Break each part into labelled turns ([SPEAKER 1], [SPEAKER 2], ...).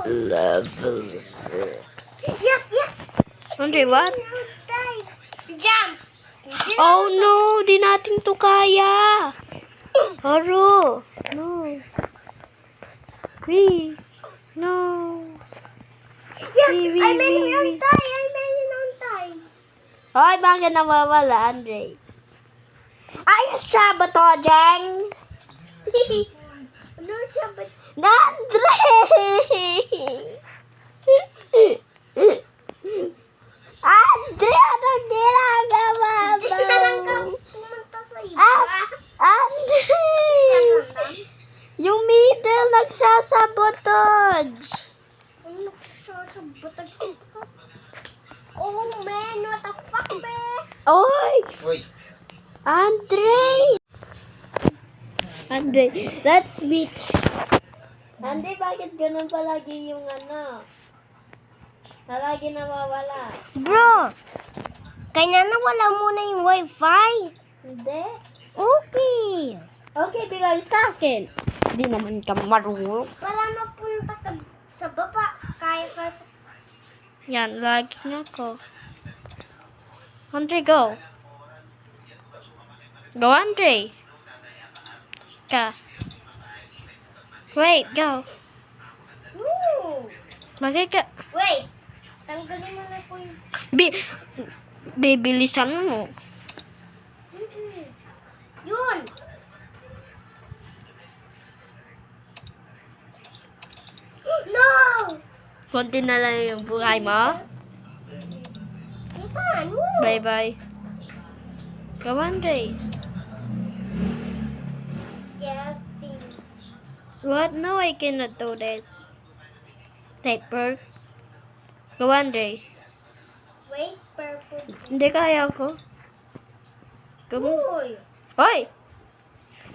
[SPEAKER 1] Level 6.
[SPEAKER 2] Yes, yes.
[SPEAKER 1] Andre, what?
[SPEAKER 2] Jump.
[SPEAKER 1] Oh no, di natin to kaya. Haro. No. No.
[SPEAKER 2] Yes,
[SPEAKER 1] We.
[SPEAKER 2] I made it on time.
[SPEAKER 1] Hoy, bakit nawawala, Andre? Ayos sabotaging.
[SPEAKER 2] Ano siya ba?
[SPEAKER 1] Andre! Andre, anong ginagawa mo?
[SPEAKER 2] Pumunta sa iba.
[SPEAKER 1] Andre! Yung middle nagsasabotage.
[SPEAKER 2] Ano siya sa batag? Oh man, what the fuck, man?
[SPEAKER 1] Oy! Andre, let's switch. Andre, bakit ganun palagi yung ano? Palagi nawawala.
[SPEAKER 2] Bro, kaya nawala muna yung wifi.
[SPEAKER 1] Hindi.
[SPEAKER 2] Okay.
[SPEAKER 1] Okay, bigay sa akin. Hindi naman ka marunong.
[SPEAKER 2] Para mapunta ka sa baba, kaya ka sa...
[SPEAKER 1] Yan, lagi nga ko. Andre, go. Go, Andre. Ka. Wait, go.
[SPEAKER 2] No.
[SPEAKER 1] Bagay ka.
[SPEAKER 2] Wait, tanggalin mo na po yung...
[SPEAKER 1] Bibilisan mo.
[SPEAKER 2] Yun. No!
[SPEAKER 1] Konti na lang yung buhay mo.
[SPEAKER 2] Ano?
[SPEAKER 1] Bye-bye. Go, Andre.
[SPEAKER 2] Getting.
[SPEAKER 1] What? No, I cannot do that. Paper. Go, Andre.
[SPEAKER 2] Wait, purple.
[SPEAKER 1] Hindi kaya ko. Go.
[SPEAKER 2] Uy!
[SPEAKER 1] Hoy!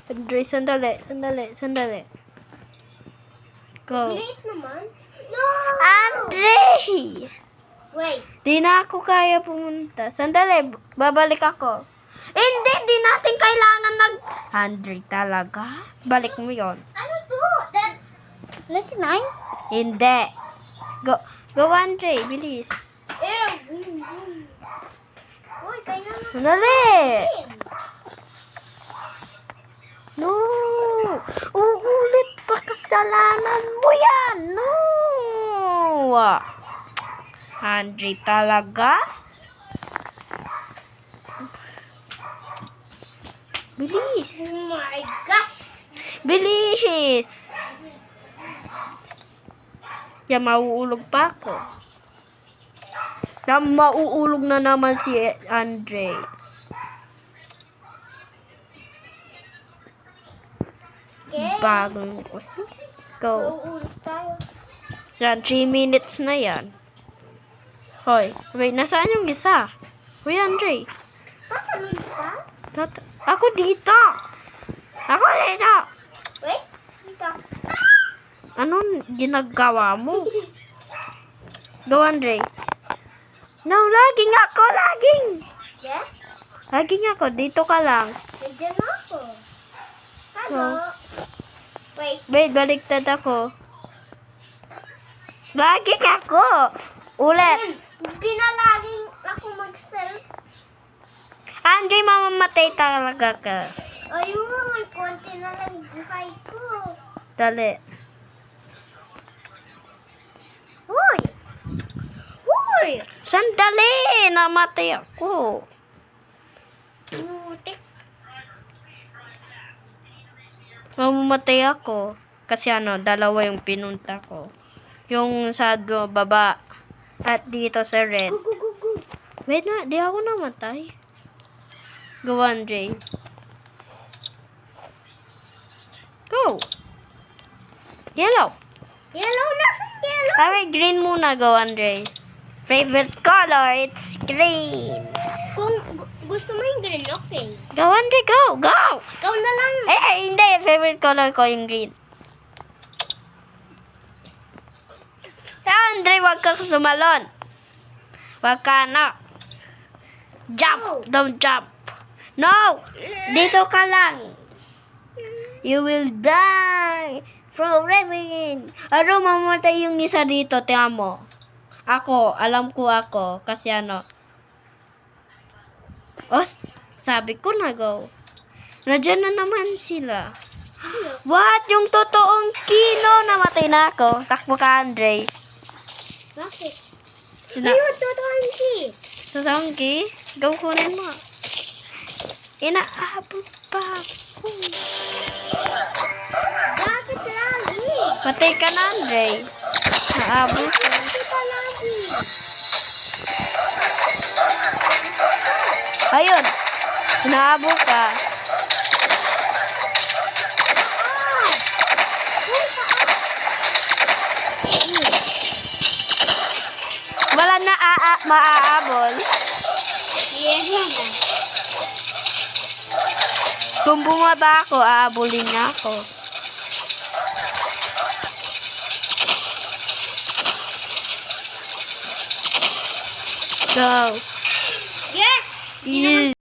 [SPEAKER 1] Andre, sandali. Go.
[SPEAKER 2] Late naman. No!
[SPEAKER 1] Andre!
[SPEAKER 2] Wait.
[SPEAKER 1] Di na ako kaya pumunta. Sandali, babalik ako. Hindi, di natin kailangan Andre talaga? Balik mo yon.
[SPEAKER 2] Ano to? That's 99?
[SPEAKER 1] Hindi. Go, Andre, bilis.
[SPEAKER 2] Uy, kailangan
[SPEAKER 1] Sandali! No! Uulit pa kasalanan mo yan! No! Andre talaga? Bilis!
[SPEAKER 2] Oh my gosh!
[SPEAKER 1] Bilis! Yan, mauulog pa ako. Yan, mauulog na naman si Andre.
[SPEAKER 2] Okay.
[SPEAKER 1] Bagong kasi. Go.
[SPEAKER 2] Uulit tayo.
[SPEAKER 1] Yan, 3 minutes na yan. Hoy, wait, nasaan yung isa? Hoy, Andre.
[SPEAKER 2] Tatalon ka?
[SPEAKER 1] Ako dito! Ako dito!
[SPEAKER 2] Wait, dito.
[SPEAKER 1] Anong ginagawa mo? Go, Andre. No, laging ako, laging!
[SPEAKER 2] Yeah?
[SPEAKER 1] Laging ako, dito ka lang.
[SPEAKER 2] Nandiyan ako. Hello? Wait.
[SPEAKER 1] Wait, baliktad ako. Laging ako! Ulit!
[SPEAKER 2] Pinalaging ako mag-self.
[SPEAKER 1] Andre, mamamatay talaga ka.
[SPEAKER 2] Ayun, may konti na lang buhay ko.
[SPEAKER 1] Dali.
[SPEAKER 2] Hoy! Hoy!
[SPEAKER 1] Sandali! Namatay ako.
[SPEAKER 2] Mutik.
[SPEAKER 1] Mamamatay ako. Kasi dalawa yung pinunta ko. Yung sa baba. At dito sa red.
[SPEAKER 2] Go, go, go, go.
[SPEAKER 1] Wait na, di ako namatay. Go, Andre. Go! Yellow!
[SPEAKER 2] Yellow na sa yellow.
[SPEAKER 1] Okay, green muna. Go, Andre. Favorite color, it's green.
[SPEAKER 2] Kung gusto mo yung green, okay.
[SPEAKER 1] Go, Andre, go! Go!
[SPEAKER 2] Ikaw na lang.
[SPEAKER 1] Hindi. Favorite color ko yung green. Andre, wag ka sumalon. Wag ka na. Jump! Don't jump. No! Dito ka lang. You will die.
[SPEAKER 2] Forever.
[SPEAKER 1] Ano, mamatay yung isa dito, tingnan mo. Ako, alam ko ako. Kasi ano. Oh, sabi ko na go. Nandiyan na naman sila. What? Yung totoong kino, namatay na ako. Takbo ka, Andre.
[SPEAKER 2] Bakit?
[SPEAKER 1] Na,
[SPEAKER 2] Ayun, totoong ki.
[SPEAKER 1] totoong ki? Go kunin mo. Inaabot pa ako.
[SPEAKER 2] Bakit lagi?
[SPEAKER 1] Patay ka na, Andre. Naabot ka.
[SPEAKER 2] Bakit ka lagi?
[SPEAKER 1] Ayun. Naabot ka. Wala na maaabol.
[SPEAKER 2] Yes, mama.
[SPEAKER 1] Kung bumaba ako, aabulin niya ako. Go.
[SPEAKER 2] Yes!
[SPEAKER 1] Yes.